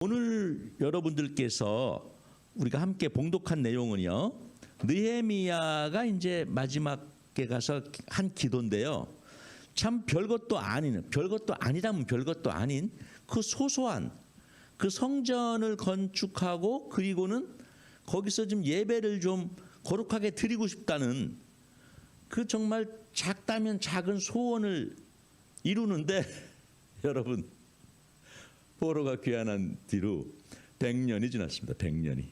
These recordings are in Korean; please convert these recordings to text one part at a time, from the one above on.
오늘 여러분들께서 우리가 함께 봉독한 내용은요, 느헤미야가 이제 마지막에 가서 한 기도인데요. 참 별것도 아니라면 별것도 아닌 그 소소한 그 성전을 건축하고 그리고는 거기서 좀 예배를 좀 거룩하게 드리고 싶다는 그 정말 작다면 작은 소원을 이루는데 여러분, 포로가 귀환한 뒤로 100년이 지났습니다. 100년이.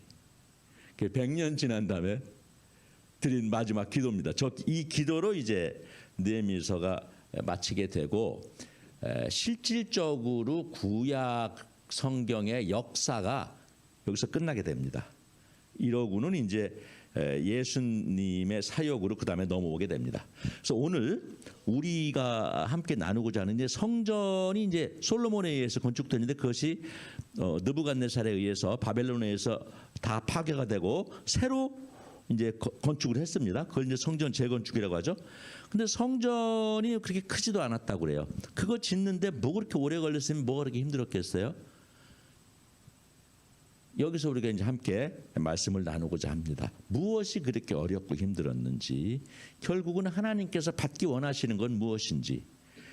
100년 지난 다음에 드린 마지막 기도입니다. 이 기도로 이제 느헤미야서가 마치게 되고, 실질적으로 구약 성경의 역사가 여기서 끝나게 됩니다. 이러고는 이제 예수님의 사역으로 그 다음에 넘어오게 됩니다. 그래서 오늘 우리가 함께 나누고자 하는 이제 성전이 이제 솔로몬에 의해서 건축됐는데 그것이 느부갓네살에 의해서 바벨론에 의해서 다 파괴가 되고 새로 이제 건축을 했습니다. 그걸 이제 성전 재건축이라고 하죠. 근데 성전이 그렇게 크지도 않았다고 그래요. 그거 짓는데 뭐 그렇게 오래 걸렸으면 뭐가 그렇게 힘들었겠어요? 여기서 우리가 이제 함께 말씀을 나누고자 합니다. 무엇이 그렇게 어렵고 힘들었는지, 결국은 하나님께서 받기 원하시는 건 무엇인지,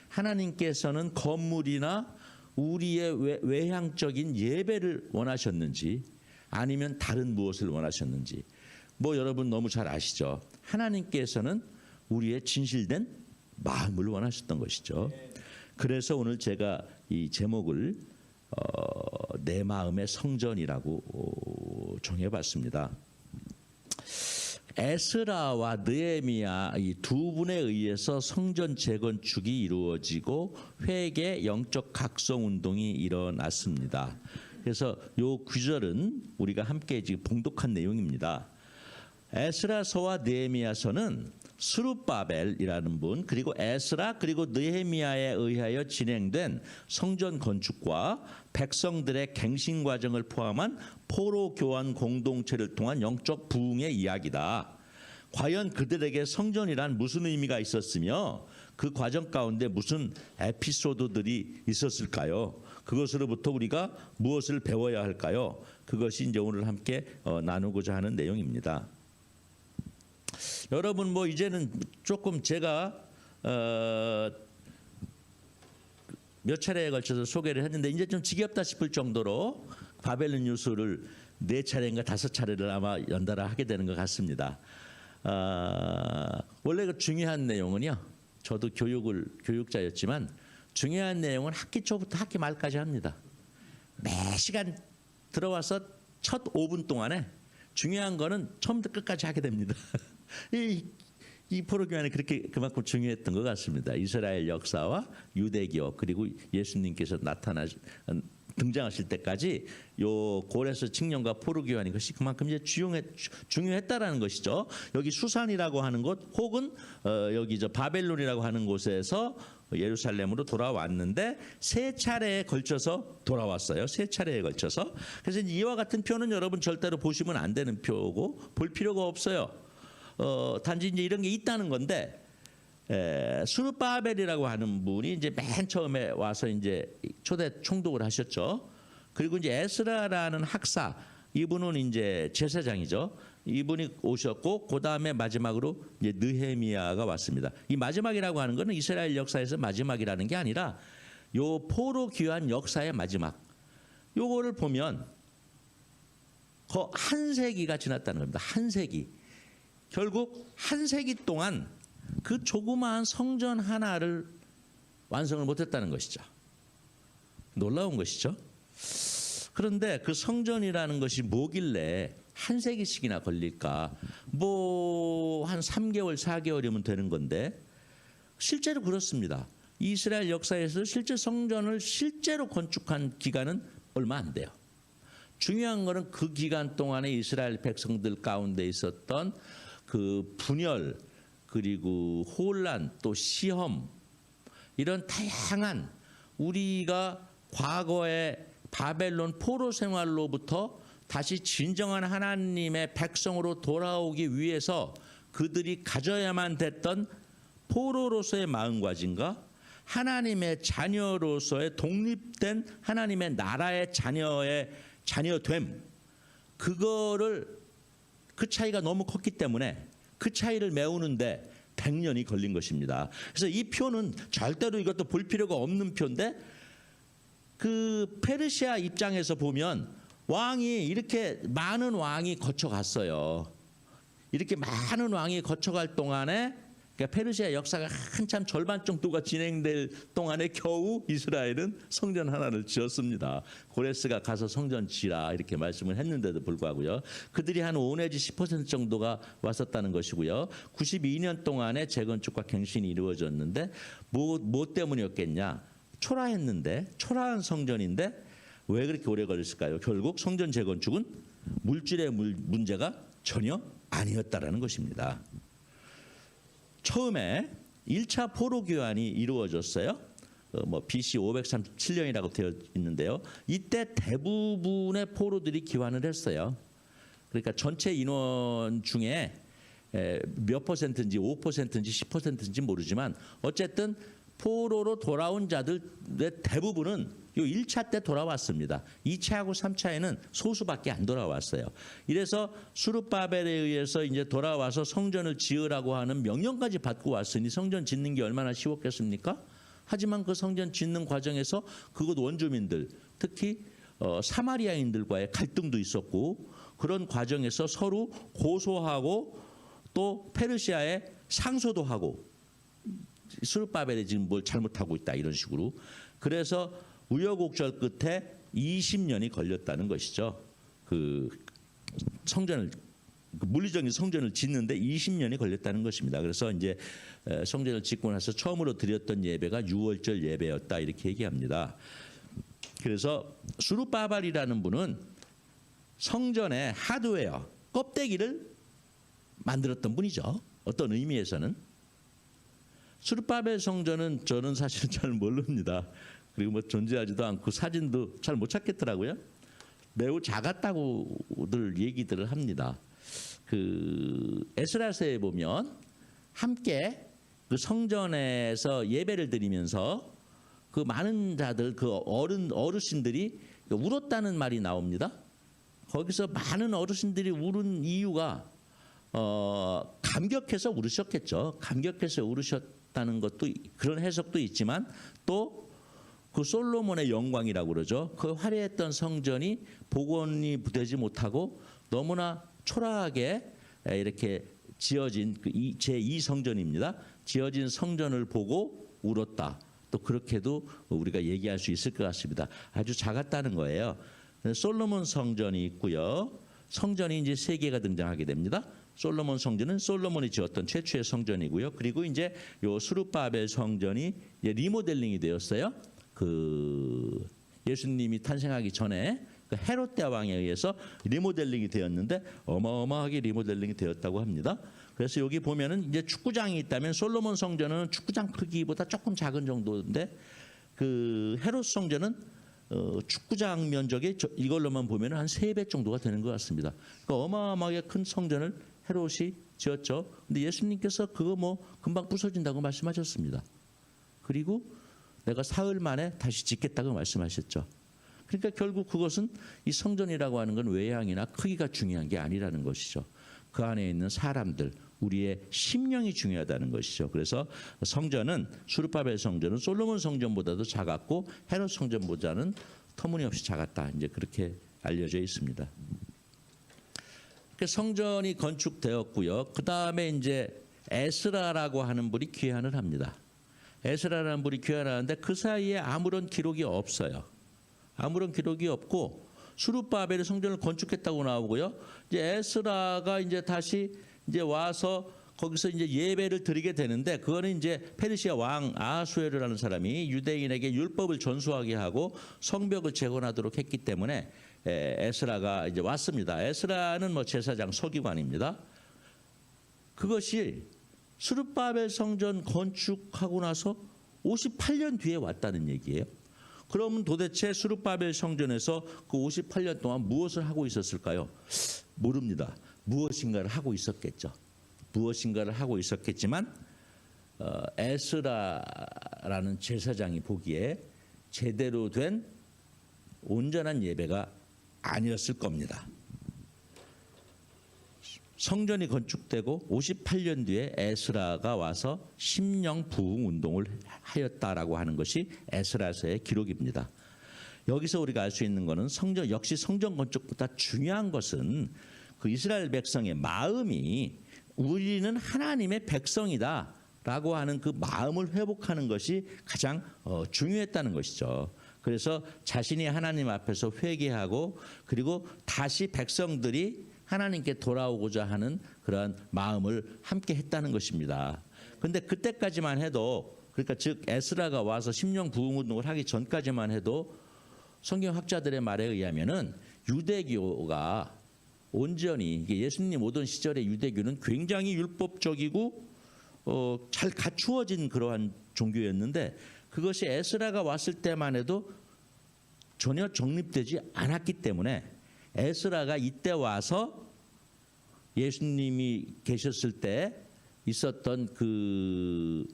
하나님께서는 건물이나 우리의 외향적인 예배를 원하셨는지 아니면 다른 무엇을 원하셨는지, 뭐 여러분 너무 잘 아시죠? 하나님께서는 우리의 진실된 마음을 원하셨던 것이죠. 그래서 오늘 제가 이 제목을 내 마음의 성전이라고 정해봤습니다. 에스라와 느헤미야 이 두 분에 의해서 성전 재건축이 이루어지고 회개 영적 각성 운동이 일어났습니다. 그래서 요 구절은 우리가 함께 지금 봉독한 내용입니다. 에스라서와 느헤미야서는 스룹바벨이라는 분, 그리고 에스라 그리고 느헤미야에 의하여 진행된 성전 건축과 백성들의 갱신 과정을 포함한 포로 교환 공동체를 통한 영적 부흥의 이야기다. 과연 그들에게 성전이란 무슨 의미가 있었으며 그 과정 가운데 무슨 에피소드들이 있었을까요? 그것으로부터 우리가 무엇을 배워야 할까요? 그것이 이제 오늘 함께 나누고자 하는 내용입니다. 여러분, 뭐 이제는 조금 제가 몇 차례에 걸쳐서 소개를 했는데 이제 좀 지겹다 싶을 정도로 바벨론 뉴스를 4차례인가 5차례를 아마 연달아 하게 되는 것 같습니다. 원래 그 중요한 내용은요, 저도 교육자였지만 중요한 내용은 학기 초부터 학기 말까지 합니다. 매 시간 들어와서 첫 5분 동안에 중요한 거는 처음부터 끝까지 하게 됩니다. 이 포로 교환이 그만큼 중요했던 것 같습니다. 이스라엘 역사와 유대교 그리고 예수님께서 등장하실 때까지 요 고레스 칙령과 포로 교환이 것이 그만큼 이제 중요했다라는 것이죠. 여기 수산이라고 하는 곳 혹은 여기 바벨론이라고 하는 곳에서 예루살렘으로 돌아왔는데 3차례에 걸쳐서 돌아왔어요. 3차례에 걸쳐서. 그래서 이와 같은 표는 여러분 절대로 보시면 안 되는 표고 볼 필요가 없어요. 단지 이제 이런 게 있다는 건데, 스룹바벨이라고 하는 분이 이제 맨 처음에 와서 이제 초대 총독을 하셨죠. 그리고 이제 에스라라는 학사, 이분은 이제 제사장이죠. 이분이 오셨고, 그 다음에 마지막으로 이제 느헤미야가 왔습니다. 이 마지막이라고 하는 것은 이스라엘 역사에서 마지막이라는 게 아니라 요 포로 귀환 역사의 마지막. 요거를 보면 한 세기가 지났다는 겁니다. 한 세기. 결국 한 세기 동안 그 조그마한 성전 하나를 완성을 못했다는 것이죠. 놀라운 것이죠. 그런데 그 성전이라는 것이 뭐길래 한 세기씩이나 걸릴까? 뭐 한 3개월, 4개월이면 되는 건데 실제로 그렇습니다. 이스라엘 역사에서 실제 성전을 실제로 건축한 기간은 얼마 안 돼요. 중요한 것은 그 기간 동안에 이스라엘 백성들 가운데 있었던 그 분열 그리고 혼란 또 시험, 이런 다양한 우리가 과거의 바벨론 포로 생활로부터 다시 진정한 하나님의 백성으로 돌아오기 위해서 그들이 가져야만 됐던 포로로서의 마음가짐과 하나님의 자녀로서의 독립된 하나님의 나라의 자녀됨, 그거를 그 차이가 너무 컸기 때문에 그 차이를 메우는데 100년이 걸린 것입니다. 그래서 이 표는 절대로 이것도 볼 필요가 없는 표인데, 그 페르시아 입장에서 보면 왕이 이렇게 많은 왕이 거쳐갔어요. 이렇게 많은 왕이 거쳐갈 동안에, 그러니까 페르시아 역사가 한참 절반 정도가 진행될 동안에 겨우 이스라엘은 성전 하나를 지었습니다. 고레스가 가서 성전 지라 이렇게 말씀을 했는데도 불구하고요. 그들이 한 5 내지 10% 정도가 왔었다는 것이고요. 92년 동안에 재건축과 갱신이 이루어졌는데 뭐 때문이었겠냐? 초라한 성전인데 왜 그렇게 오래 걸렸을까요? 결국 성전 재건축은 물질의 문제가 전혀 아니었다라는 것입니다. 처음에 1차 포로 교환이 이루어졌어요. BC 537년이라고 되어 있는데요. 이때 대부분의 포로들이 귀환을 했어요. 그러니까 전체 인원 중에 몇 퍼센트인지 5%인지 10%인지 모르지만 어쨌든 포로로 돌아온 자들의 대부분은 요 1차 때 돌아왔습니다. 2차하고 3차에는 소수밖에 안 돌아왔어요. 이래서 수르바벨에 의해서 이제 돌아와서 성전을 지으라고 하는 명령까지 받고 왔으니 성전 짓는 게 얼마나 쉬웠겠습니까? 하지만 그 성전 짓는 과정에서 그곳 원주민들, 특히 사마리아인들과의 갈등도 있었고, 그런 과정에서 서로 고소하고 또 페르시아에 상소도 하고, 수르바벨이 지금 뭘 잘못하고 있다 이런 식으로. 그래서 우여곡절 끝에 20년이 걸렸다는 것이죠. 그 성전을, 물리적인 성전을 짓는데 20년이 걸렸다는 것입니다. 그래서 이제 성전을 짓고 나서 처음으로 드렸던 예배가 유월절 예배였다 이렇게 얘기합니다. 그래서 수르바벨이라는 분은 성전의 하드웨어, 껍데기를 만들었던 분이죠. 어떤 의미에서는. 수르바벨 성전은 저는 사실 잘 모릅니다. 그리고 뭐 존재하지도 않고 사진도 잘 못 찾겠더라고요. 매우 작았다고들 얘기들을 합니다. 그 에스라서에 보면 함께 그 성전에서 예배를 드리면서 그 많은 자들, 그 어르신들이 울었다는 말이 나옵니다. 거기서 많은 어르신들이 울은 이유가 감격해서 울으셨겠죠. 감격해서 울으셨다는 것도, 그런 해석도 있지만 또 그 솔로몬의 영광이라고 그러죠. 그 화려했던 성전이 복원이 되지 못하고 너무나 초라하게 이렇게 지어진 제2 성전입니다. 지어진 성전을 보고 울었다. 또 그렇게도 우리가 얘기할 수 있을 것 같습니다. 아주 작았다는 거예요. 솔로몬 성전이 있고요. 성전이 이제 3개가 등장하게 됩니다. 솔로몬 성전은 솔로몬이 지었던 최초의 성전이고요. 그리고 이제 요 수르바벨 성전이 이제 리모델링이 되었어요. 그 예수님이 탄생하기 전에 그 헤롯 대왕에 의해서 리모델링이 되었는데 어마어마하게 리모델링이 되었다고 합니다. 그래서 여기 보면은 이제 축구장이 있다면 솔로몬 성전은 축구장 크기보다 조금 작은 정도인데, 그 헤롯 성전은 축구장 면적이 이걸로만 보면 한 3배 정도가 되는 것 같습니다. 그러니까 어마어마하게 큰 성전을 헤롯이 지었죠. 근데 예수님께서 그거 뭐 금방 부서진다고 말씀하셨습니다. 그리고 내가 사흘 만에 다시 짓겠다고 말씀하셨죠. 그러니까 결국 그것은 이 성전이라고 하는 건 외양이나 크기가 중요한 게 아니라는 것이죠. 그 안에 있는 사람들, 우리의 심령이 중요하다는 것이죠. 그래서 성전은, 수르바벨 성전은 솔로몬 성전보다도 작았고 헤롯 성전보다는 터무니없이 작았다. 이제 그렇게 알려져 있습니다. 성전이 건축되었고요. 그 다음에 이제 에스라라고 하는 분이 귀환을 합니다. 에스라라는 분이 귀환하는데 그 사이에 아무런 기록이 없어요. 아무런 기록이 없고 수르바벨이 성전을 건축했다고 나오고요. 이제 에스라가 이제 다시 이제 와서 거기서 이제 예배를 드리게 되는데, 그거는 이제 페르시아 왕 아하수에르라는 사람이 유대인에게 율법을 전수하게 하고 성벽을 재건하도록 했기 때문에 에스라가 이제 왔습니다. 에스라는 뭐 제사장 서기관입니다. 그것이 수르바벨 성전 건축하고 나서 58년 뒤에 왔다는 얘기예요. 그러면 도대체 수르바벨 성전에서 그 58년 동안 무엇을 하고 있었을까요? 모릅니다. 무엇인가를 하고 있었겠죠. 무엇인가를 하고 있었겠지만 에스라라는 제사장이 보기에 제대로 된 온전한 예배가 아니었을 겁니다. 성전이 건축되고 58년 뒤에 에스라가 와서 심령 부흥 운동을 하였다라고 하는 것이 에스라서의 기록입니다. 여기서 우리가 알 수 있는 것은 역시 성전 건축보다 중요한 것은 그 이스라엘 백성의 마음이 우리는 하나님의 백성이다라고 하는 그 마음을 회복하는 것이 가장 중요했다는 것이죠. 그래서 자신이 하나님 앞에서 회개하고 그리고 다시 백성들이 하나님께 돌아오고자 하는 그러한 마음을 함께 했다는 것입니다. 그런데 그때까지만 해도 그러니까 즉 에스라가 와서 심령 부흥 운동을 하기 전까지만 해도 성경학자들의 말에 의하면은 유대교가 온전히 예수님 오던 시절의 유대교는 굉장히 율법적이고 잘 갖추어진 그러한 종교였는데 그것이 에스라가 왔을 때만 해도 전혀 정립되지 않았기 때문에 에스라가 이때 와서 예수님이 계셨을 때 있었던 그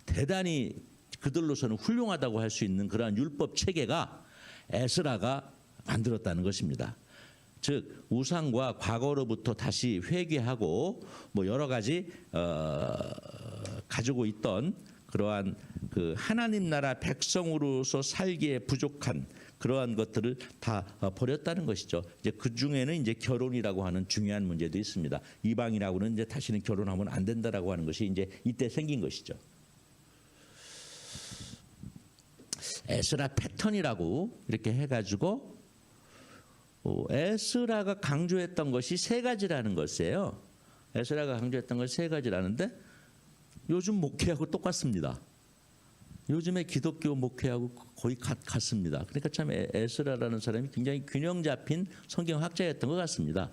대단히 그들로서는 훌륭하다고 할 수 있는 그러한 율법 체계가 에스라가 만들었다는 것입니다. 즉 우상과 과거로부터 다시 회개하고 뭐 여러 가지 가지고 있던 그러한 그 하나님 나라 백성으로서 살기에 부족한 그러한 것들을 다 버렸다는 것이죠. 이제 그 중에는 이제 결혼이라고 하는 중요한 문제도 있습니다. 이방이라고는 이제 다시는 결혼하면 안 된다라고 하는 것이 이제 이때 생긴 것이죠. 에스라 패턴이라고 이렇게 해가지고 에스라가 강조했던 것이 세 가지라는 것이에요. 에스라가 강조했던 것이 세 가지라는데 요즘 목회하고 똑같습니다. 요즘에 기독교 목회하고 거의 같습니다. 그러니까 참 에스라라는 사람이 굉장히 균형 잡힌 성경학자였던 것 같습니다.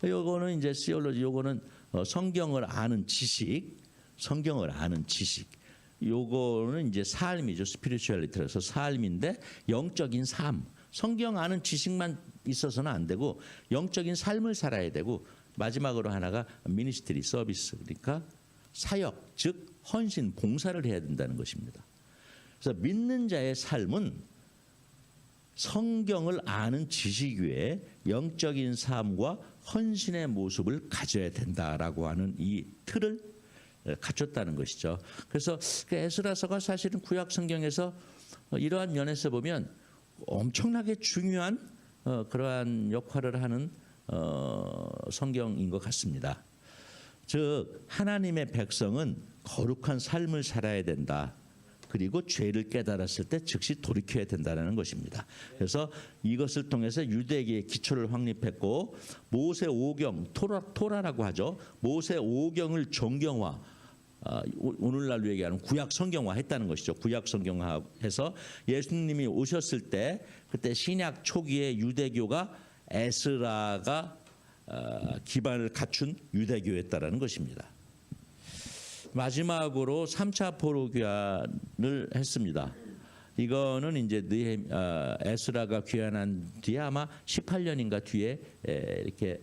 요거는 이제 시올로지, 요거는 성경을 아는 지식, 성경을 아는 지식. 요거는 이제 삶이죠. 스피리추얼리티라서 삶인데 영적인 삶. 성경 아는 지식만 있어서는 안 되고 영적인 삶을 살아야 되고 마지막으로 하나가 미니스트리 서비스, 그러니까 사역, 즉 헌신, 봉사를 해야 된다는 것입니다. 그래서 믿는 자의 삶은 성경을 아는 지식 외에 영적인 삶과 헌신의 모습을 가져야 된다라고 하는 이 틀을 갖췄다는 것이죠. 그래서 그 에스라서가 사실은 구약 성경에서 이러한 면에서 보면 엄청나게 중요한 그러한 역할을 하는 성경인 것 같습니다. 즉 하나님의 백성은 거룩한 삶을 살아야 된다. 그리고 죄를 깨달았을 때 즉시 돌이켜야 된다는 것입니다. 그래서 이것을 통해서 유대계의 기초를 확립했고 모세 오경, 토라라고 하죠. 모세 오경을 정경화, 오늘날로 얘기하는 구약 성경화했다는 것이죠. 구약 성경화해서 예수님이 오셨을 때 그때 신약 초기의 유대교가 에스라가 기반을 갖춘 유대교였다라는 것입니다. 마지막으로 3차 포로 귀환을 했습니다. 이거는 이제 에스라가 귀환한 뒤에 아마 18년인가 뒤에 이렇게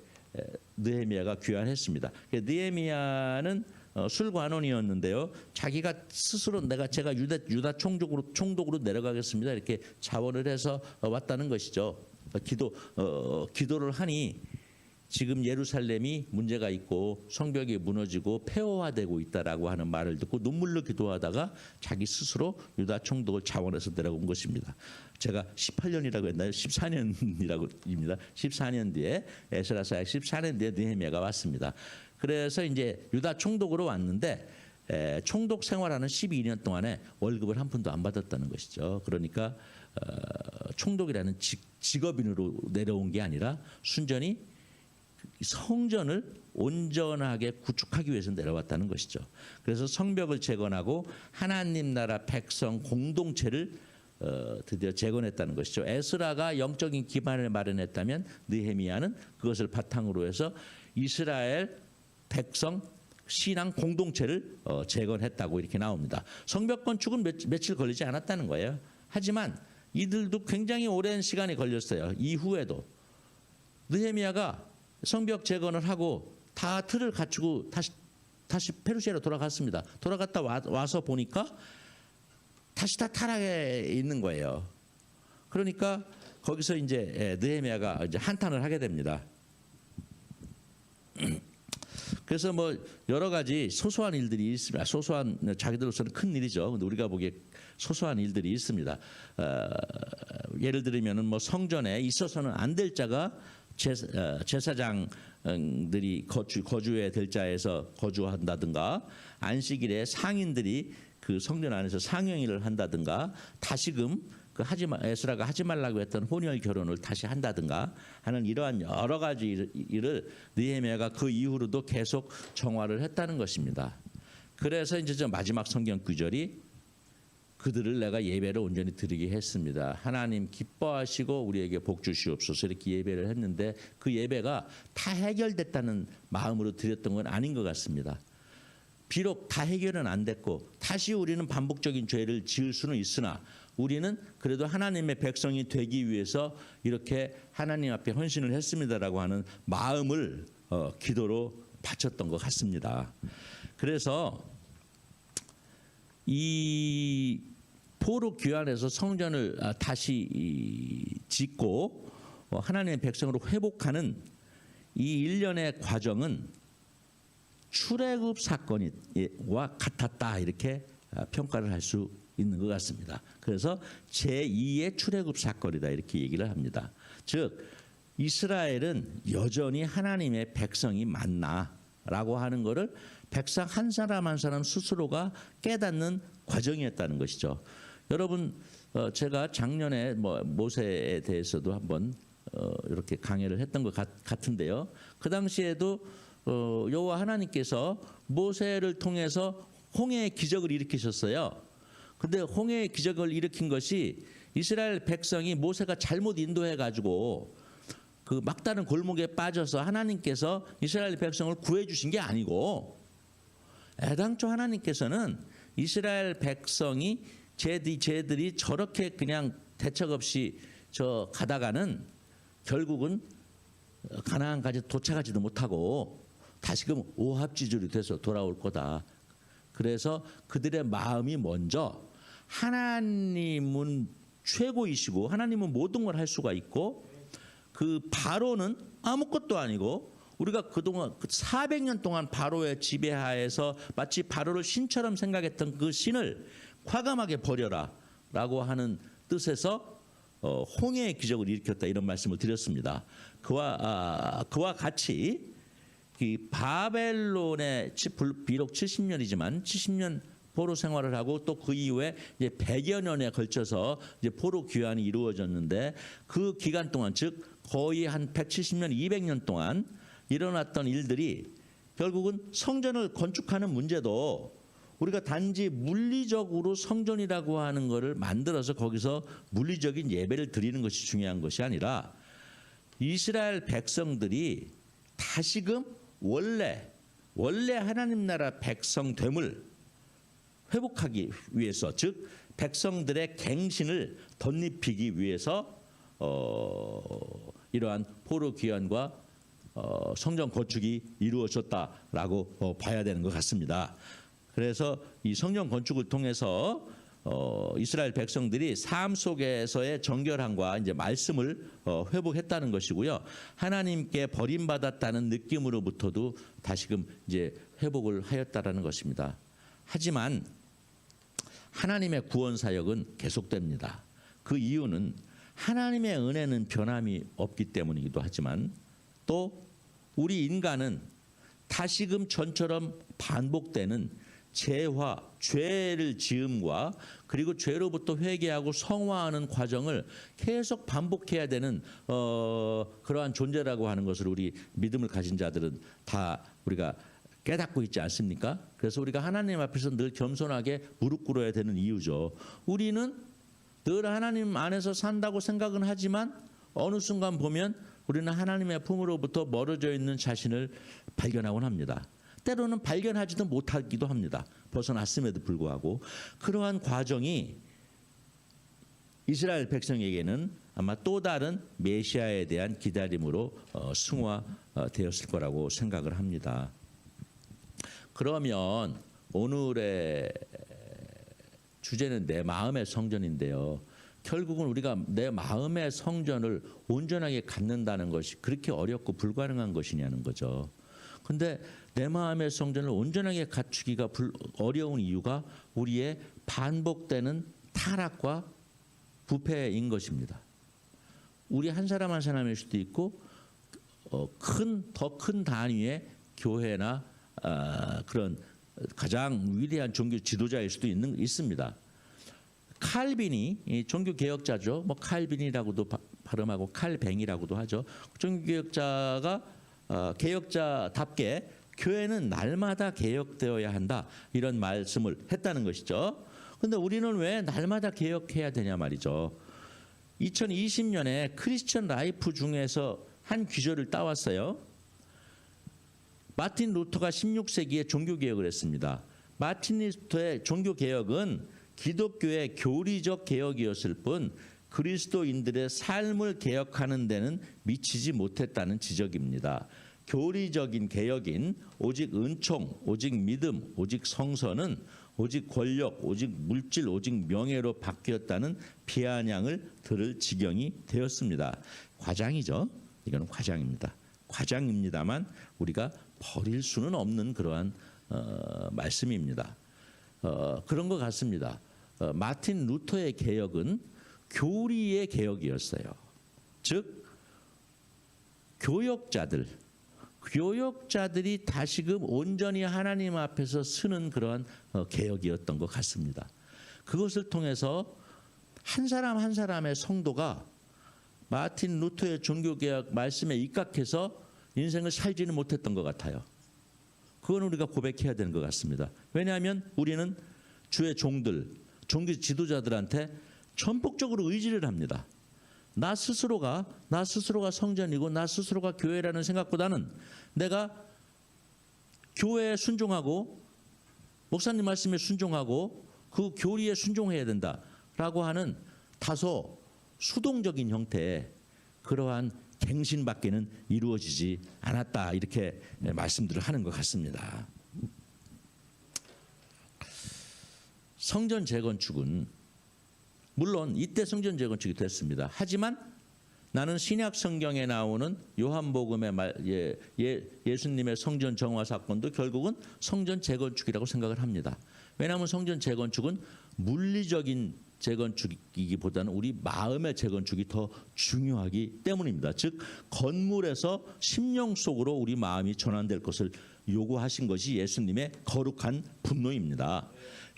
느헤미야가 귀환했습니다. 느헤미야는 술관원이었는데요. 자기가 스스로 제가 유다 총독으로 내려가겠습니다. 이렇게 자원을 해서 왔다는 것이죠. 기도를 하니 지금 예루살렘이 문제가 있고 성벽이 무너지고 폐허화되고 있다라고 하는 말을 듣고 눈물로 기도하다가 자기 스스로 유다 총독을 자원해서 내려온 것입니다. 제가 18년이라고 했나요? 14년이라고입니다. 14년 뒤에 에스라서 14년 뒤에 느헤미야가 왔습니다. 그래서 이제 유다 총독으로 왔는데 총독 생활하는 12년 동안에 월급을 한 푼도 안 받았다는 것이죠. 그러니까 총독이라는 직업인으로 내려온 게 아니라 순전히 성전을 온전하게 구축하기 위해서 내려왔다는 것이죠. 그래서 성벽을 재건하고 하나님 나라 백성 공동체를 드디어 재건했다는 것이죠. 에스라가 영적인 기반을 마련했다면 느헤미야는 그것을 바탕으로 해서 이스라엘 백성 신앙 공동체를 재건했다고 이렇게 나옵니다. 성벽 건축은 며칠 걸리지 않았다는 거예요. 하지만 이들도 굉장히 오랜 시간이 걸렸어요. 이후에도 느헤미야가 성벽 재건을 하고 다 틀을 갖추고 다시 다시 페르시아로 돌아갔습니다. 돌아갔다 와서 보니까 다시 다 타락해 있는 거예요. 그러니까 거기서 이제 느헤미야가 이제 한탄을 하게 됩니다. 그래서 뭐 여러 가지 소소한 일들이 있습니다. 소소한 자기들로서는 큰 일이죠. 근데 우리가 보기에 소소한 일들이 있습니다. 예를 들면은 뭐 성전에 있어서는 안 될 자가 제사장들이 거주해야 될 자에서 거주한다든가, 안식일에 상인들이 그 성전 안에서 상영일을 한다든가, 다시금 그 에스라가 하지 말라고 했던 혼혈 결혼을 다시 한다든가 하는 이러한 여러 가지 일을 느헤미야가 그 이후로도 계속 정화를 했다는 것입니다. 그래서 이제 저 마지막 성경 구절이 그들을 내가 예배를 온전히 드리게 했습니다. 하나님 기뻐하시고 우리에게 복 주시옵소서 이렇게 예배를 했는데 그 예배가 다 해결됐다는 마음으로 드렸던 건 아닌 것 같습니다. 비록 다 해결은 안 됐고 다시 우리는 반복적인 죄를 지을 수는 있으나 우리는 그래도 하나님의 백성이 되기 위해서 이렇게 하나님 앞에 헌신을 했습니다라고 하는 마음을 기도로 바쳤던 것 같습니다. 그래서 이 포로 귀환에서 성전을 다시 짓고 하나님의 백성으로 회복하는 이 일련의 과정은 출애굽 사건과 같았다 이렇게 평가를 할 수 있는 것 같습니다. 그래서 제2의 출애굽 사건이다 이렇게 얘기를 합니다. 즉 이스라엘은 여전히 하나님의 백성이 맞나라고 하는 것을 백성 한 사람 한 사람 스스로가 깨닫는 과정이었다는 것이죠. 여러분 제가 작년에 모세에 대해서도 한번 이렇게 강의를 했던 것 같은데요. 그 당시에도 여호와 하나님께서 모세를 통해서 홍해의 기적을 일으키셨어요. 근데 홍해의 기적을 일으킨 것이 이스라엘 백성이 모세가 잘못 인도해 가지고 그 막다른 골목에 빠져서 하나님께서 이스라엘 백성을 구해 주신 게 아니고 애당초 하나님께서는 이스라엘 백성이 쟤들이 저렇게 그냥 대책 없이 저 가다가는 결국은 가나안까지 도착하지도 못하고 다시금 오합지졸이 돼서 돌아올 거다. 그래서 그들의 마음이 먼저 하나님은 최고이시고 하나님은 모든 걸 할 수가 있고 그 바로는 아무것도 아니고 우리가 그동안 400년 동안 바로의 지배하에서 마치 바로를 신처럼 생각했던 그 신을 과감하게 버려라 라고 하는 뜻에서 홍해의 기적을 일으켰다 이런 말씀을 드렸습니다. 그와 같이 이 바벨론의 비록 70년이지만 70년 포로 생활을 하고 또 그 이후에 이제 100여 년에 걸쳐서 이제 포로 귀환이 이루어졌는데 그 기간 동안 즉 거의 한 170년, 200년 동안 일어났던 일들이 결국은 성전을 건축하는 문제도 우리가 단지 물리적으로 성전이라고 하는 것을 만들어서 거기서 물리적인 예배를 드리는 것이 중요한 것이 아니라 이스라엘 백성들이 다시금 원래 하나님 나라 백성됨을 회복하기 위해서 즉 백성들의 갱신을 덧입히기 위해서 이러한 포로 귀환과 성전 건축이 이루어졌다라고 봐야 되는 것 같습니다. 그래서 이 성전 건축을 통해서 이스라엘 백성들이 삶 속에서의 정결함과 이제 말씀을 회복했다는 것이고요. 하나님께 버림받았다는 느낌으로부터도 다시금 이제 회복을 하였다라는 것입니다. 하지만 하나님의 구원 사역은 계속됩니다. 그 이유는 하나님의 은혜는 변함이 없기 때문이기도 하지만 또 우리 인간은 다시금 전처럼 반복되는 죄를 지음과 그리고 죄로부터 회개하고 성화하는 과정을 계속 반복해야 되는 그러한 존재라고 하는 것을 우리 믿음을 가진 자들은 다 우리가 깨닫고 있지 않습니까? 그래서 우리가 하나님 앞에서 늘 겸손하게 무릎 꿇어야 되는 이유죠. 우리는 늘 하나님 안에서 산다고 생각은 하지만 어느 순간 보면 우리는 하나님의 품으로부터 멀어져 있는 자신을 발견하곤 합니다. 때로는 발견하지도 못하기도 합니다. 벗어났음에도 불구하고 그러한 과정이 이스라엘 백성에게는 아마 또 다른 메시아에 대한 기다림으로 승화되었을 거라고 생각을 합니다. 그러면 오늘의 주제는 내 마음의 성전인데요. 결국은 우리가 내 마음의 성전을 온전하게 갖는다는 것이 그렇게 어렵고 불가능한 것이냐는 거죠. 근데 내 마음의 성전을 온전하게 갖추기가 어려운 이유가 우리의 반복되는 타락과 부패인 것입니다. 우리 한 사람 한 사람일 수도 있고 더 큰 단위의 교회나 그런 가장 위대한 종교 지도자일 수도 있습니다. 칼빈이 종교 개혁자죠. 뭐 칼빈이라고도 발음하고 칼뱅이라고도 하죠. 종교 개혁자가 개혁자답게 교회는 날마다 개혁되어야 한다 이런 말씀을 했다는 것이죠. 그런데 우리는 왜 날마다 개혁해야 되냐 말이죠. 2020년에 크리스천 라이프 중에서 한 귀절을 따왔어요. 마틴 루터가 16세기에 종교개혁을 했습니다. 마틴 루터의 종교개혁은 기독교의 교리적 개혁이었을 뿐 그리스도인들의 삶을 개혁하는 데는 미치지 못했다는 지적입니다. 교리적인 개혁인 오직 은총, 오직 믿음, 오직 성서는 오직 권력, 오직 물질, 오직 명예로 바뀌었다는 비아냥을 들을 지경이 되었습니다. 과장이죠. 이건 과장입니다. 과장입니다만 우리가 버릴 수는 없는 그러한 말씀입니다. 그런 것 같습니다. 마틴 루터의 개혁은 교리의 개혁이었어요. 즉 교역자들이 다시금 온전히 하나님 앞에서 서는 그러한 개혁이었던 것 같습니다. 그것을 통해서 한 사람 한 사람의 성도가 마틴 루터의 종교개혁 말씀에 입각해서 인생을 살지는 못했던 것 같아요. 그건 우리가 고백해야 되는 것 같습니다. 왜냐하면 우리는 주의 종들, 종교 지도자들한테 전폭적으로 의지를 합니다. 나 스스로가 성전이고 나 스스로가 교회라는 생각보다는 내가 교회에 순종하고 목사님 말씀에 순종하고 그 교리에 순종해야 된다라고 하는 다소 수동적인 형태의 그러한 갱신밖에는 이루어지지 않았다 이렇게 말씀들을 하는 것 같습니다. 성전 재건축은 물론 이때 성전 재건축이 됐습니다. 하지만 나는 신약 성경에 나오는 요한복음의 예수님의 성전 정화 사건도 결국은 성전 재건축이라고 생각을 합니다. 왜냐하면 성전 재건축은 물리적인 재건축이기보다는 우리 마음의 재건축이 더 중요하기 때문입니다. 즉 건물에서 심령 속으로 우리 마음이 전환될 것을 요구하신 것이 예수님의 거룩한 분노입니다.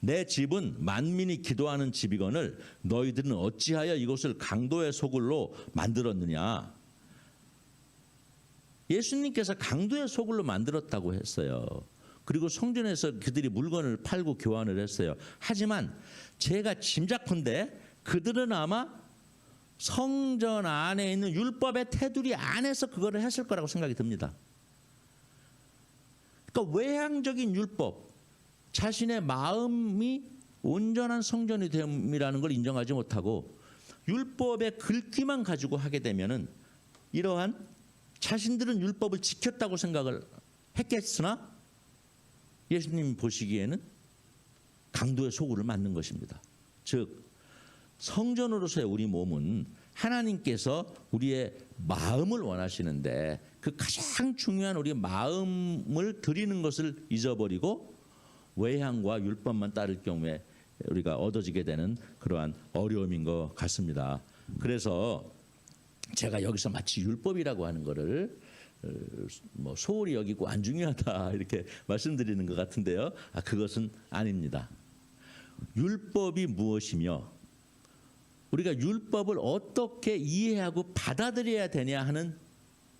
내 집은 만민이 기도하는 집이거늘 너희들은 어찌하여 이곳을 강도의 소굴로 만들었느냐. 예수님께서 강도의 소굴로 만들었다고 했어요. 그리고 성전에서 그들이 물건을 팔고 교환을 했어요. 하지만 제가 짐작컨대 그들은 아마 성전 안에 있는 율법의 테두리 안에서 그거를 했을 거라고 생각이 듭니다. 그러니까 외향적인 율법, 자신의 마음이 온전한 성전이 됨이라는 걸 인정하지 못하고 율법의 글귀만 가지고 하게 되면은 이러한 자신들은 율법을 지켰다고 생각을 했겠으나 예수님이 보시기에는 강도의 소굴을 맞는 것입니다. 즉 성전으로서의 우리 몸은 하나님께서 우리의 마음을 원하시는데 그 가장 중요한 우리 마음을 드리는 것을 잊어버리고 외향과 율법만 따를 경우에 우리가 얻어지게 되는 그러한 어려움인 것 같습니다. 그래서 제가 여기서 마치 율법이라고 하는 것을 뭐 소홀히 여기고 안 중요하다 이렇게 말씀드리는 것 같은데요. 그것은 아닙니다. 율법이 무엇이며 우리가 율법을 어떻게 이해하고 받아들여야 되냐 하는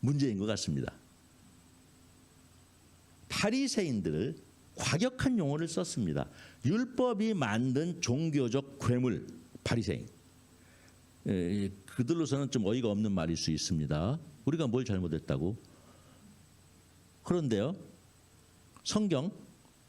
문제인 것 같습니다. 바리새인들을 과격한 용어를 썼습니다. 율법이 만든 종교적 괴물 바리새인. 그들로서는 좀 어이가 없는 말일 수 있습니다. 우리가 뭘 잘못했다고? 그런데요, 성경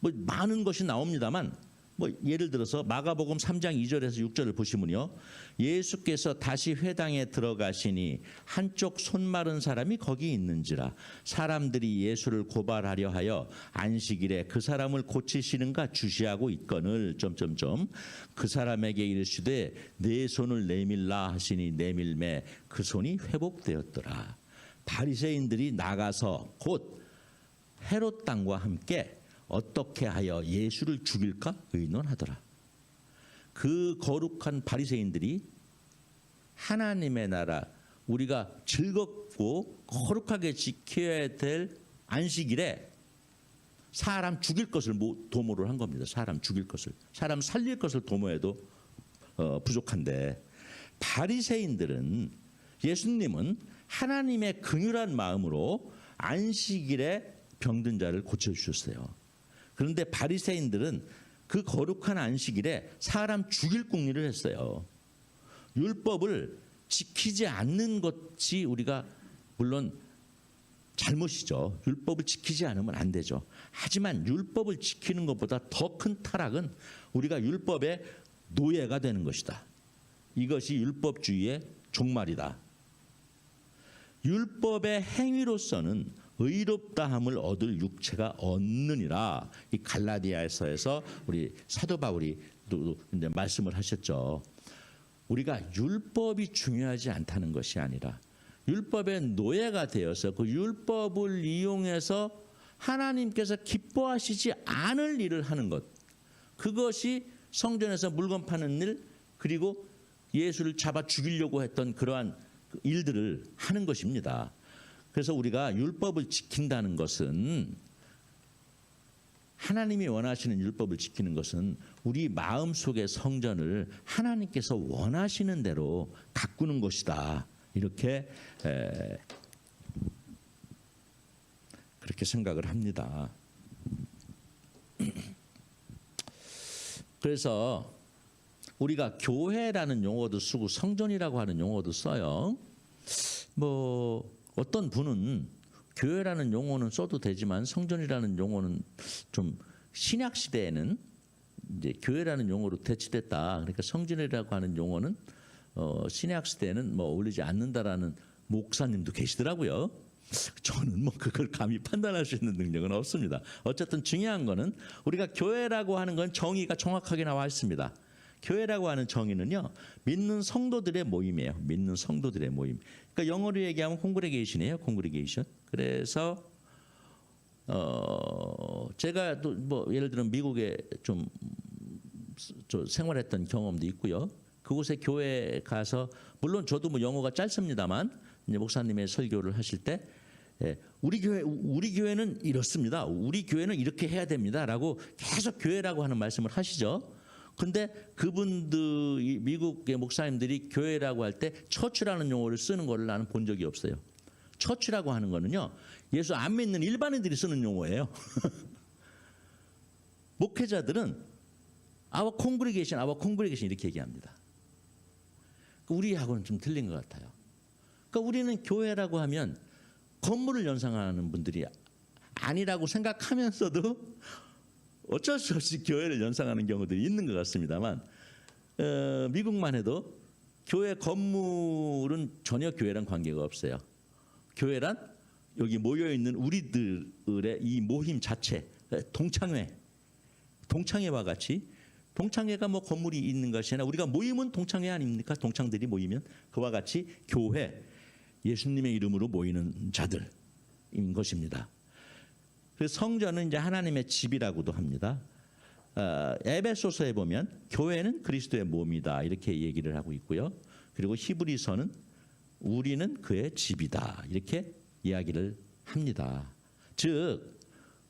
뭐 많은 것이 나옵니다만 뭐 예를 들어서 마가복음 3장 2절에서 6절을 보시면요. 예수께서 다시 회당에 들어가시니 한쪽 손 마른 사람이 거기 있는지라. 사람들이 예수를 고발하려 하여 안식일에 그 사람을 고치시는가 주시하고 있거늘 그 사람에게 이르시되 내 손을 내밀라 하시니 내밀매 그 손이 회복되었더라. 바리새인들이 나가서 곧 헤롯 당과 함께 어떻게 하여 예수를 죽일까 의논하더라. 그 거룩한 바리새인들이 하나님의 나라, 우리가 즐겁고 거룩하게 지켜야 될 안식일에 사람 죽일 것을 도모를 한 겁니다. 사람 죽일 것을, 사람 살릴 것을 도모해도 부족한데, 바리새인들은, 예수님은 하나님의 긍휼한 마음으로 안식일에 병든 자를 고쳐주셨어요. 그런데 바리새인들은 그 거룩한 안식일에 사람 죽일 궁리를 했어요. 율법을 지키지 않는 것이 우리가 물론 잘못이죠. 율법을 지키지 않으면 안 되죠. 하지만 율법을 지키는 것보다 더 큰 타락은 우리가 율법의 노예가 되는 것이다. 이것이 율법주의의 종말이다. 율법의 행위로서는 의롭다함을 얻을 육체가 없느니라. 이 갈라디아서에서 우리 사도 바울이 또 이제 말씀을 하셨죠. 우리가 율법이 중요하지 않다는 것이 아니라 율법의 노예가 되어서 그 율법을 이용해서 하나님께서 기뻐하시지 않을 일을 하는 것, 그것이 성전에서 물건 파는 일, 그리고 예수를 잡아 죽이려고 했던 그러한 일들을 하는 것입니다. 그래서 우리가 율법을 지킨다는 것은, 하나님이 원하시는 율법을 지키는 것은 우리 마음속의 성전을 하나님께서 원하시는 대로 가꾸는 것이다. 이렇게 그렇게 생각을 합니다. 그래서 우리가 교회라는 용어도 쓰고 성전이라고 하는 용어도 써요. 뭐 어떤 분은 교회라는 용어는 써도 되지만 성전이라는 용어는 좀 신약 시대에는 이제 교회라는 용어로 대치됐다. 그러니까 성전이라고 하는 용어는 신약 시대에는 뭐 어울리지 않는다라는 목사님도 계시더라고요. 저는 뭐 그걸 감히 판단할 수 있는 능력은 없습니다. 어쨌든 중요한 거는 우리가 교회라고 하는 건 정의가 정확하게 나와 있습니다. 교회라고 하는 정의는요, 믿는 성도들의 모임이에요. 믿는 성도들의 모임. 그러니까 영어로 얘기하면 콩그레게이션이에요. 콩그레게이션. 그래서 제가 또 뭐 예를 들어 미국에 좀 생활했던 경험도 있고요. 그곳에 교회 가서, 물론 저도 뭐 영어가 짧습니다만 이제 목사님의 설교를 하실 때 우리 교회는 이렇습니다. 우리 교회는 이렇게 해야 됩니다라고 계속 교회라고 하는 말씀을 하시죠. 근데 그분들, 미국의 목사님들이 교회라고 할 때 처치라는 용어를 쓰는 거를 나는 본 적이 없어요. 처치라고 하는 거는요, 예수 안 믿는 일반인들이 쓰는 용어예요. 목회자들은 our congregation 이렇게 얘기합니다. 우리하고는 좀 틀린 것 같아요. 그러니까 우리는 교회라고 하면 건물을 연상하는 분들이 아니라고 생각하면서도 어쩔 수 없이 교회를 연상하는 경우들이 있는 것 같습니다만, 미국만 해도 교회 건물은 전혀 교회랑 관계가 없어요. 교회란 여기 모여있는 우리들의 이 모임 자체, 동창회와 같이, 동창회가 뭐 건물이 있는 것이 아니라 우리가 모이면 동창회 아닙니까? 동창들이 모이면 그와 같이 교회, 예수님의 이름으로 모이는 자들인 것입니다. 그래서 성전은 이제 하나님의 집이라고도 합니다. 에베소서에 보면 교회는 그리스도의 몸이다 이렇게 얘기를 하고 있고요. 그리고 히브리서는 우리는 그의 집이다 이렇게 이야기를 합니다. 즉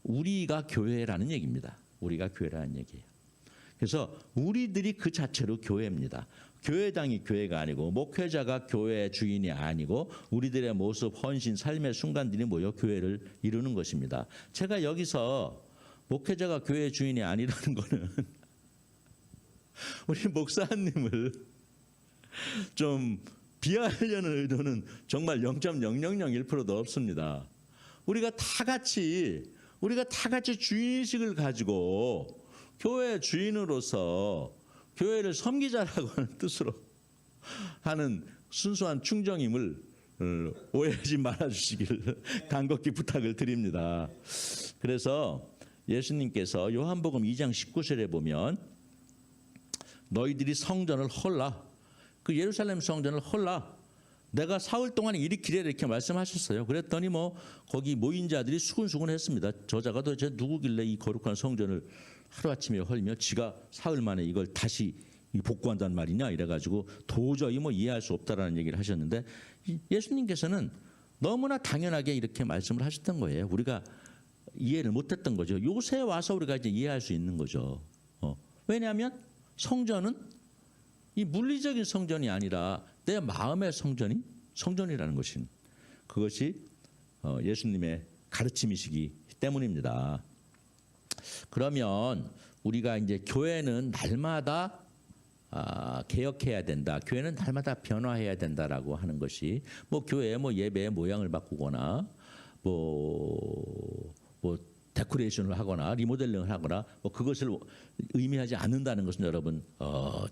우리가 교회라는 얘기입니다. 우리가 교회라는 얘기예요. 그래서 우리들이 그 자체로 교회입니다. 교회당이 교회가 아니고, 목회자가 교회의 주인이 아니고, 우리들의 모습, 헌신, 삶의 순간들이 모여 교회를 이루는 것입니다. 제가 여기서 목회자가 교회의 주인이 아니라는 거는 우리 목사님을 좀 비하하려는 의도는 정말 0.0001%도 없습니다. 우리가 다 같이 주인의식을 가지고 교회 주인으로서 교회를 섬기자라고 하는 뜻으로 하는 순수한 충정임을 오해하지 말아주시길 간곡히 부탁을 드립니다. 그래서 예수님께서 요한복음 2장 19절에 보면 너희들이 성전을 헐라, 그 예루살렘 성전을 헐라, 내가 사흘 동안 일으키래, 이렇게 말씀하셨어요. 그랬더니 뭐 거기 모인 자들이 수군수군했습니다. 저자가 도대체 누구길래 이 거룩한 성전을 하루아침에 헐며 지가 사흘 만에 이걸 다시 복구한단 말이냐 이래가지고 도저히 뭐 이해할 수 없다라는 얘기를 하셨는데, 예수님께서는 너무나 당연하게 이렇게 말씀을 하셨던 거예요. 우리가 이해를 못했던 거죠. 요새 와서 우리가 이제 이해할 수 있는 거죠. 왜냐하면 성전은 이 물리적인 성전이 아니라 내 마음의 성전이라는 것인, 그것이 예수님의 가르침이시기 때문입니다. 그러면 우리가 이제 교회는 날마다 개혁해야 된다, 교회는 날마다 변화해야 된다라고 하는 것이 뭐 교회의 뭐 예배의 모양을 바꾸거나 뭐 데코레이션을 하거나 리모델링을 하거나 뭐 그것을 의미하지 않는다는 것은 여러분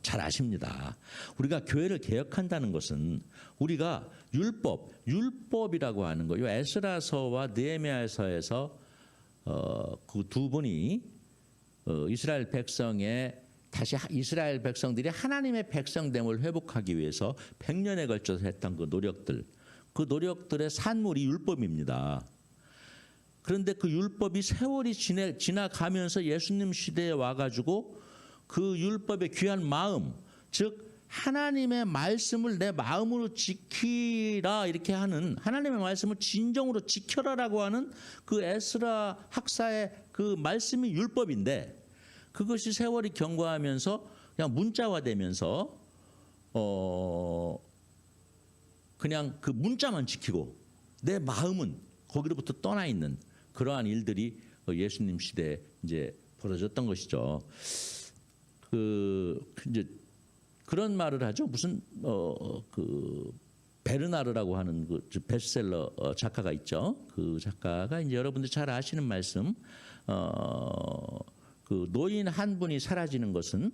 잘 아십니다. 우리가 교회를 개혁한다는 것은 우리가 율법이라고 하는 거, 요 에스라서와 느헤미야서에서 그 두 분이 이스라엘 백성들이 하나님의 백성됨을 회복하기 위해서 100년에 걸쳐서 했던 그 노력들의 산물이 율법입니다. 그런데 그 율법이 세월이 지나가면서 예수님 시대에 와가지고 그 율법의 귀한 마음, 즉 하나님의 말씀을 내 마음으로 지키라, 이렇게 하는, 하나님의 말씀을 진정으로 지켜라라고 하는 그 에스라 학사의 그 말씀이 율법인데, 그것이 세월이 경과하면서 그냥 문자화되면서 그냥 그 문자만 지키고 내 마음은 거기로부터 떠나 있는 그러한 일들이 예수님 시대에 이제 벌어졌던 것이죠. 이제 그런 말을 하죠. 무슨 그 베르나르라고 하는 그 베스트셀러 작가가 있죠. 그 작가가 이제 여러분들 잘 아시는 말씀, 그 노인 한 분이 사라지는 것은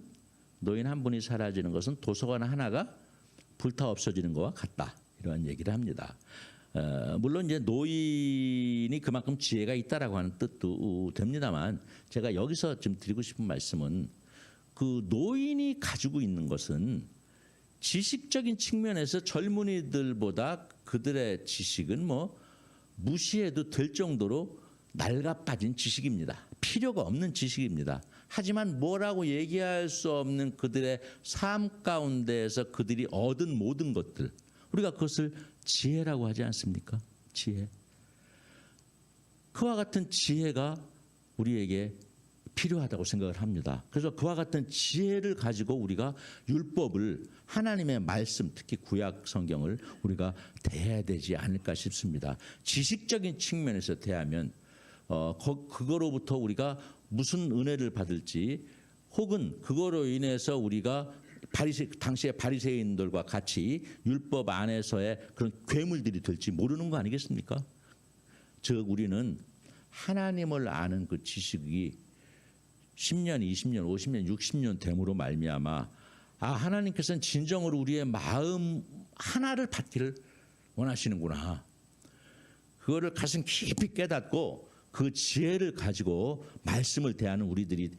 도서관 하나가 불타 없어지는 것과 같다, 이러한 얘기를 합니다. 물론 이제 노인이 그만큼 지혜가 있다라고 하는 뜻도 됩니다만, 제가 여기서 지금 드리고 싶은 말씀은 그 노인이 가지고 있는 것은 지식적인 측면에서 젊은이들보다 그들의 지식은 뭐 무시해도 될 정도로 낡아빠진 지식입니다. 필요가 없는 지식입니다. 하지만 뭐라고 얘기할 수 없는 그들의 삶 가운데에서 그들이 얻은 모든 것들, 우리가 그것을 지혜라고 하지 않습니까? 지혜. 그와 같은 지혜가 우리에게 필요하다고 생각을 합니다. 그래서 그와 같은 지혜를 가지고 우리가 율법을, 하나님의 말씀, 특히 구약 성경을 우리가 대해야 되지 않을까 싶습니다. 지식적인 측면에서 대하면 그거로부터 우리가 무슨 은혜를 받을지, 혹은 그거로 인해서 우리가 당시의 바리새인들과 같이 율법 안에서의 그런 괴물들이 될지 모르는 거 아니겠습니까? 즉 우리는 하나님을 아는 그 지식이 10년, 20년, 50년, 60년 됨으로 말미암아 하나님께서는 진정으로 우리의 마음 하나를 받기를 원하시는구나, 그거를 가슴 깊이 깨닫고 그 지혜를 가지고 말씀을 대하는 우리들이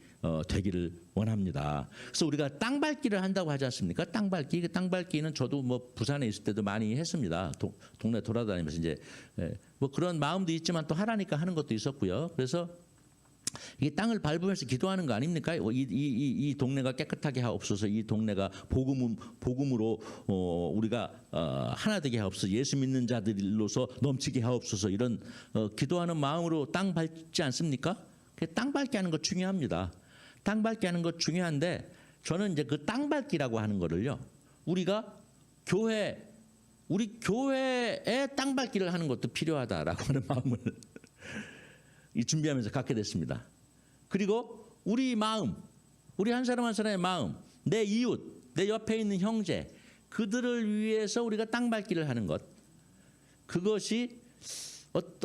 되기를 원합니다. 그래서 우리가 땅밟기를 한다고 하지 않습니까? 땅밟기는 저도 뭐 부산에 있을 때도 많이 했습니다. 동네 돌아다니면서 이제 뭐 그런 마음도 있지만 또 하라니까 하는 것도 있었고요. 그래서 이 땅을 밟으면서 기도하는 거 아닙니까? 이 동네가 깨끗하게 하옵소서, 이 동네가 복음으로 우리가 하나 되게 하옵소서, 예수 믿는 자들로서 넘치게 하옵소서, 이런 기도하는 마음으로 땅 밟지 않습니까? 땅 밟기 하는 거 중요합니다. 땅 밟기 하는 거 중요한데, 저는 이제 그 땅 밟기라고 하는 거를요, 우리가 우리 교회에 땅 밟기를 하는 것도 필요하다라고 하는 마음을 준비하면서 갖게 됐습니다. 그리고 우리 마음, 우리 한 사람 한 사람의 마음, 내 이웃, 내 옆에 있는 형제, 그들을 위해서 우리가 땅 밟기를 하는 것, 그것이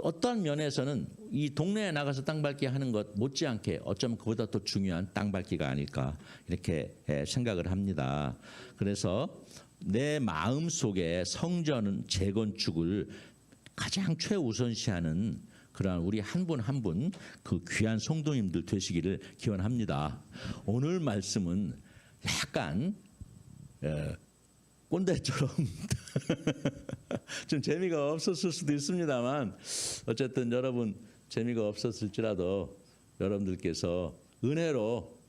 어떠한 면에서는 이 동네에 나가서 땅 밟기 하는 것 못지않게 어쩌면 그보다 더 중요한 땅 밟기가 아닐까 이렇게 생각을 합니다. 그래서 내 마음 속에 성전 재건축을 가장 최우선시하는 그러한 우리 한 분 한 분 그 귀한 성도님들 되시기를 기원합니다. 오늘 말씀은 약간 꼰대처럼 좀 재미가 없었을 수도 있습니다만 어쨌든 여러분 재미가 없었을지라도 여러분들께서 은혜로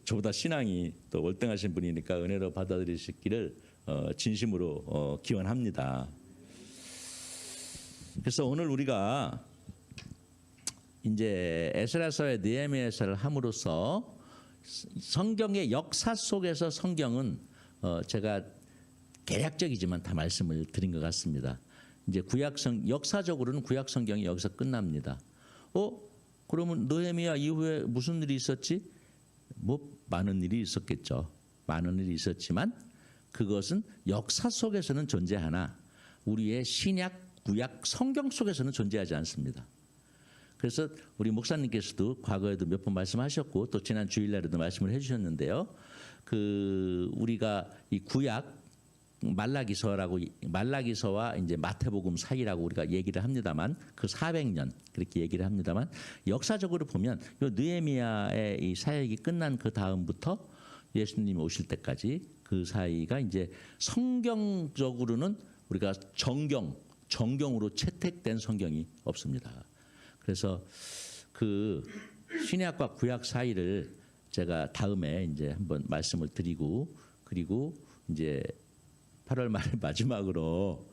저보다 신앙이 또 월등하신 분이니까 은혜로 받아들이시기를 진심으로 기원합니다. 그래서 오늘 우리가 이제 에스라서의 느헤미야서를 함으로써 성경의 역사 속에서 성경은 제가 개략적이지만 다 말씀을 드린 것 같습니다. 이제 역사적으로는 구약 성경이 여기서 끝납니다. 그러면 느헤미야 이후에 무슨 일이 있었지? 뭐 많은 일이 있었겠죠. 많은 일이 있었지만 그것은 역사 속에서는 존재하나 우리의 신약 구약 성경 속에서는 존재하지 않습니다. 그래서 우리 목사님께서도 과거에도 몇 번 말씀하셨고 또 지난 주일날에도 말씀을 해주셨는데요. 우리가 이 구약 말라기서와 이제 마태복음 사이라고 우리가 얘기를 합니다만 그 400년 그렇게 얘기를 합니다만 역사적으로 보면 이 느헤미야의 이 사역이 끝난 그 다음부터 예수님이 오실 때까지 그 사이가 이제 성경적으로는 우리가 정경으로 채택된 성경이 없습니다. 그래서 그 신약과 구약 사이를 제가 다음에 이제 한번 말씀을 드리고 그리고 이제 8월 말 마지막으로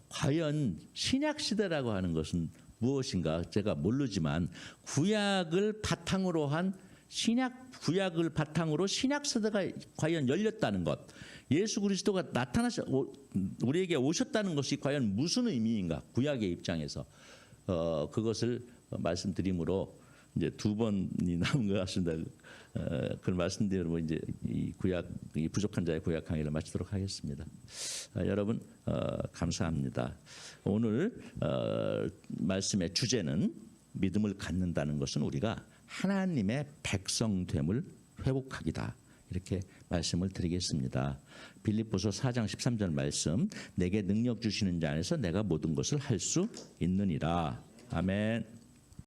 과연 신약 시대라고 하는 것은 무엇인가 제가 모르지만 구약을 바탕으로 구약을 바탕으로 신약 세대가 과연 열렸다는 것, 예수 그리스도가 우리에게 오셨다는 것이 과연 무슨 의미인가? 구약의 입장에서 그것을 말씀드림으로 이제 2번이 남은 것 같습니다. 그걸 말씀드리고 이제 이 부족한 자의 구약 강의를 마치도록 하겠습니다. 여러분 감사합니다. 오늘 말씀의 주제는 믿음을 갖는다는 것은 우리가 하나님의 백성됨을 회복하기다. 이렇게 말씀을 드리겠습니다. 빌립보서 4장 13절 말씀, 내게 능력 주시는 자 안에서 내가 모든 것을 할 수 있느니라. 아멘.